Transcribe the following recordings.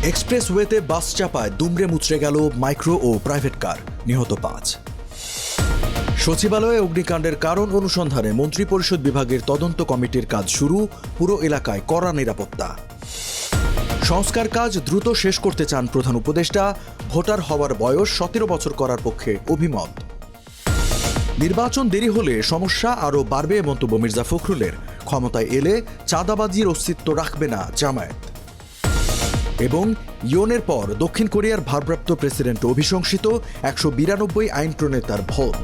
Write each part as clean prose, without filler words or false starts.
এক্সপ্রেসওয়েতে বাস চাপায় দুমড়ে মুচড়ে গেল মাইক্রো ও প্রাইভেট কার, নিহত ৫। সচিবালয়ে অগ্নিকাণ্ডের কারণ অনুসন্ধানে মন্ত্রিপরিষদ বিভাগের তদন্ত কমিটির কাজ শুরু, পুরো এলাকায় কড়া নিরাপত্তা। সংস্কার কাজ দ্রুত শেষ করতে চান প্রধান উপদেষ্টা, ভোটার হওয়ার বয়স ১৭ বছর করার পক্ষে অভিমত। নির্বাচন দেরি হলে সমস্যা আরও বাড়বে মন্তব্য মির্জা ফখরুলের, ক্ষমতায় এলে চাঁদাবাজির অস্তিত্ব রাখবে না জামায়াত। এবং ইয়নের পর দক্ষিণ কোরিয়ার ভারপ্রাপ্ত প্রেসিডেন্ট অভিশংসিত, ১৯২ আইন প্রণেতার ভোট।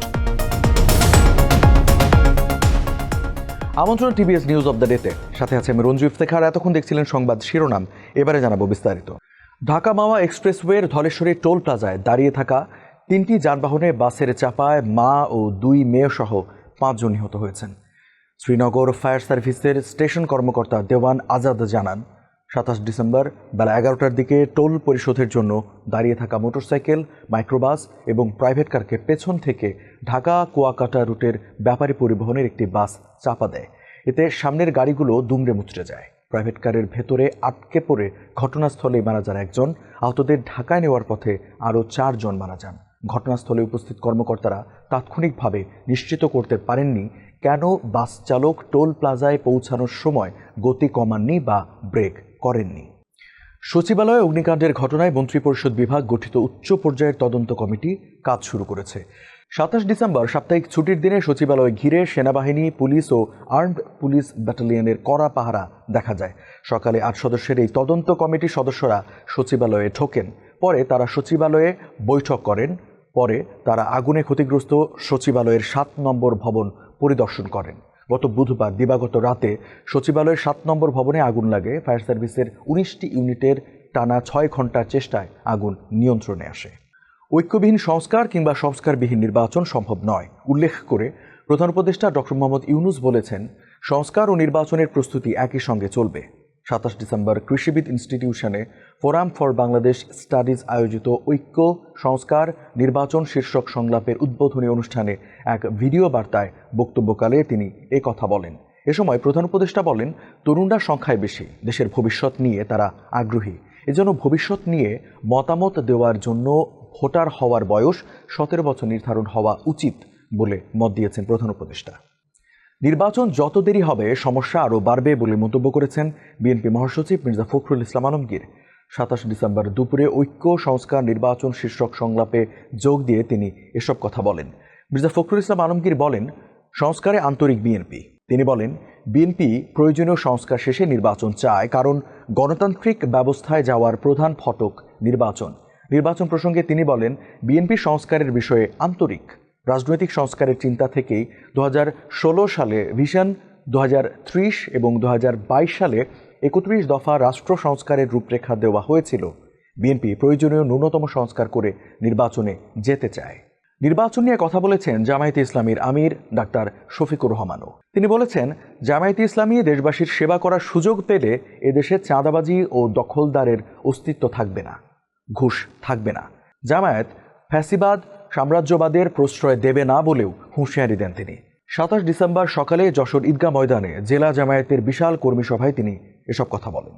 আমন্ত্রণ টিভিএস নিউজ অব দ্য ডেতে, সাথে আছে আমি রঞ্জু ইফতেখার। এতক্ষণ দেখছিলেন সংবাদ শিরোনাম, এবারে জানাবো বিস্তারিত। ঢাকা মাওয়া এক্সপ্রেসওয়ের ধলেশ্বরী টোল প্লাজায় দাঁড়িয়ে থাকা ৩টি যানবাহনে বাসের চাপায় মা ও ২ মেয়ে সহ ৫ জন নিহত হয়েছেন। শ্রীনগর ফায়ার সার্ভিসের স্টেশন কর্মকর্তা দেওয়ান আজাদ জানান, ২৭ ডিসেম্বর বেলা ১১টার দিকে টোল পরিশোধের জন্য দাঁড়িয়ে থাকা মোটরসাইকেল, মাইক্রোবাস এবং প্রাইভেট কারকে পেছন থেকে ঢাকা কুয়াকাটা রুটের ব্যাপারী পরিবহনের একটি বাস চাপা দেয়। এতে সামনের গাড়িগুলো দুমড়ে মুচড়ে যায়। প্রাইভেট কারের ভেতরে আটকে পড়ে ঘটনাস্থলেই মারা যান একজন, আহতদের ঢাকায় নেওয়ার পথে আরও ৪ জন মারা যান। ঘটনাস্থলে উপস্থিত কর্মকর্তারা তাৎক্ষণিকভাবে নিশ্চিত করতে পারেননি কেন বাস চালক টোল প্লাজায় পৌঁছানোর সময় গতি কমাননি বা ব্রেক করেননি। সচিবালয়ে অগ্নিকাণ্ডের ঘটনায় মন্ত্রিপরিষদ বিভাগ গঠিত উচ্চ পর্যায়ের তদন্ত কমিটি কাজ শুরু করেছে। ২৭ ডিসেম্বর সাপ্তাহিক ছুটির দিনে সচিবালয় ঘিরে সেনাবাহিনী, পুলিশ ও আর্মড পুলিশ ব্যাটালিয়নের কড়া পাহারা দেখা যায়। সকালে ৮ সদস্যের এই তদন্ত কমিটির সদস্যরা সচিবালয়ে ঢোকেন। পরে তারা সচিবালয়ে বৈঠক করেন। পরে তারা আগুনে ক্ষতিগ্রস্ত সচিবালয়ের ৭ নম্বর ভবন পরিদর্শন করেন। গত বুধবার দিবাগত রাতে সচিবালয়ের ৭ নম্বর ভবনে আগুন লাগে। ফায়ার সার্ভিসের ১৯টি ইউনিটের টানা ৬ ঘন্টার চেষ্টায় আগুন নিয়ন্ত্রণে আসে। ঐক্যবিহীন সংস্কার কিংবা সংস্কারবিহীন নির্বাচন সম্ভব নয় উল্লেখ করে প্রধান উপদেষ্টা ডক্টর মোহাম্মদ ইউনূস বলেছেন, সংস্কার ও নির্বাচনের প্রস্তুতি একই সঙ্গে চলবে। ২৭ ডিসেম্বর কৃষিবিদ ইনস্টিটিউশনে ফোরাম ফর বাংলাদেশ স্টাডিজ আয়োজিত ঐক্য, সংস্কার, নির্বাচন শীর্ষক সংলাপের উদ্বোধনী অনুষ্ঠানে এক ভিডিও বার্তায় বক্তব্যকালে তিনি কথা বলেন। এ সময় প্রধান উপদেষ্টা বলেন, তরুণরা সংখ্যায় বেশি, দেশের ভবিষ্যৎ নিয়ে তারা আগ্রহী। এজন্য ভবিষ্যৎ নিয়ে মতামত দেওয়ার জন্য ভোটার হওয়ার বয়স ১৭ বছর নির্ধারণ হওয়া উচিত বলে মত দিয়েছেন প্রধান উপদেষ্টা। নির্বাচন যত দেরি হবে সমস্যা আরও বাড়বে বলে মন্তব্য করেছেন বিএনপি মহাসচিব মির্জা ফখরুল ইসলাম আলমগীর। ২৭ ডিসেম্বর দুপুরে ঐক্য, সংস্কার, নির্বাচন শীর্ষক সংলাপে যোগ দিয়ে তিনি এসব কথা বলেন। মির্জা ফখরুল ইসলাম আলমগীর বলেন, সংস্কারে আন্তরিক বিএনপি। তিনি বলেন, বিএনপি প্রয়োজনীয় সংস্কার শেষে নির্বাচন চায়, কারণ গণতান্ত্রিক ব্যবস্থায় যাওয়ার প্রধান ফটক নির্বাচন। নির্বাচন প্রসঙ্গে তিনি বলেন, বিএনপি সংস্কারের বিষয়ে আন্তরিক। রাজনৈতিক সংস্কারের চিন্তা থেকেই ২০১৬ সালে ভিশন, ২০৩০ এবং ২০২২ সালে ৩১ দফা রাষ্ট্র সংস্কারের রূপরেখা দেওয়া হয়েছিল। বিএনপি প্রয়োজনীয় ন্যূনতম সংস্কার করে নির্বাচনে যেতে চায়। নির্বাচন নিয়ে কথা বলেছেন জামায়াতে ইসলামীর আমির ডাক্তার শফিকুর রহমানও। তিনি বলেছেন, জামায়াতে ইসলামী দেশবাসীর সেবা করার সুযোগ পেলে এদেশে চাঁদাবাজি ও দখলদারের অস্তিত্ব থাকবে না, ঘুষ থাকবে না। জামায়াত ফ্যাসিবাদ, সাম্রাজ্যবাদের প্রশ্রয় দেবে না বলেও হুঁশিয়ারি দেন তিনি। ২৭ ডিসেম্বর সকালে যশোর ঈদগাহ ময়দানে জেলা জামায়াতের বিশাল কর্মী সভায় তিনি এসব কথা বলেন।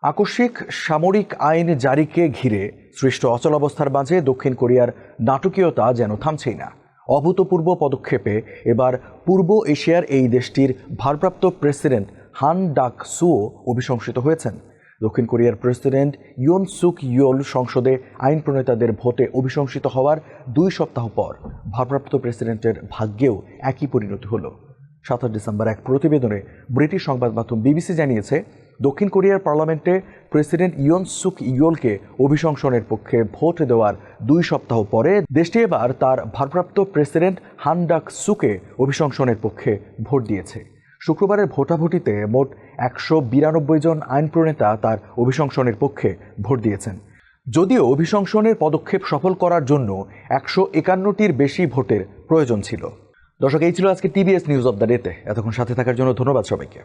আকস্মিক সামরিক আইন জারিকে ঘিরে সৃষ্ট অচলাবস্থার মাঝে দক্ষিণ কোরিয়ার নাটকীয়তা যেন থামছেই না। অভূতপূর্ব পদক্ষেপে এবার পূর্ব এশিয়ার এই দেশটির ভারপ্রাপ্ত প্রেসিডেন্ট হান ডাক সুও অভিশংসিত হয়েছেন। দক্ষিণ কোরিয়ার প্রেসিডেন্ট ইয়ন সুক ইয়োল সংসদে আইন প্রণেতাদের ভোটে অভিশংসিত হওয়ার ২ সপ্তাহ পর ভারপ্রাপ্ত প্রেসিডেন্টের ভাগ্যেও একই পরিণতি হল। ২৭ ডিসেম্বর এক প্রতিবেদনে ব্রিটিশ সংবাদ মাধ্যম বিবিসি জানিয়েছে, দক্ষিণ কোরিয়ার পার্লামেন্টে প্রেসিডেন্ট ইয়ন সুক ইয়োলকে অভিশংসনের পক্ষে ভোট দেওয়ার ২ সপ্তাহ পরে দেশটি এবার তার ভারপ্রাপ্ত প্রেসিডেন্ট হান ডাক সুকে অভিশংসনের পক্ষে ভোট দিয়েছে। শুক্রবারের ভোটাভুটিতে মোট ১৯২ জন আইন প্রণেতা তার অভিশংসনের পক্ষে ভোট দিয়েছেন। যদিও অভিশংসনের পদক্ষেপ সফল করার জন্য ১৫১টির বেশি ভোটের প্রয়োজন ছিল। দর্শক, এই ছিল আজকে টিভিএস নিউজ অব দ্য ডেতে। এতক্ষণ সাথে থাকার জন্য ধন্যবাদ সবাইকে।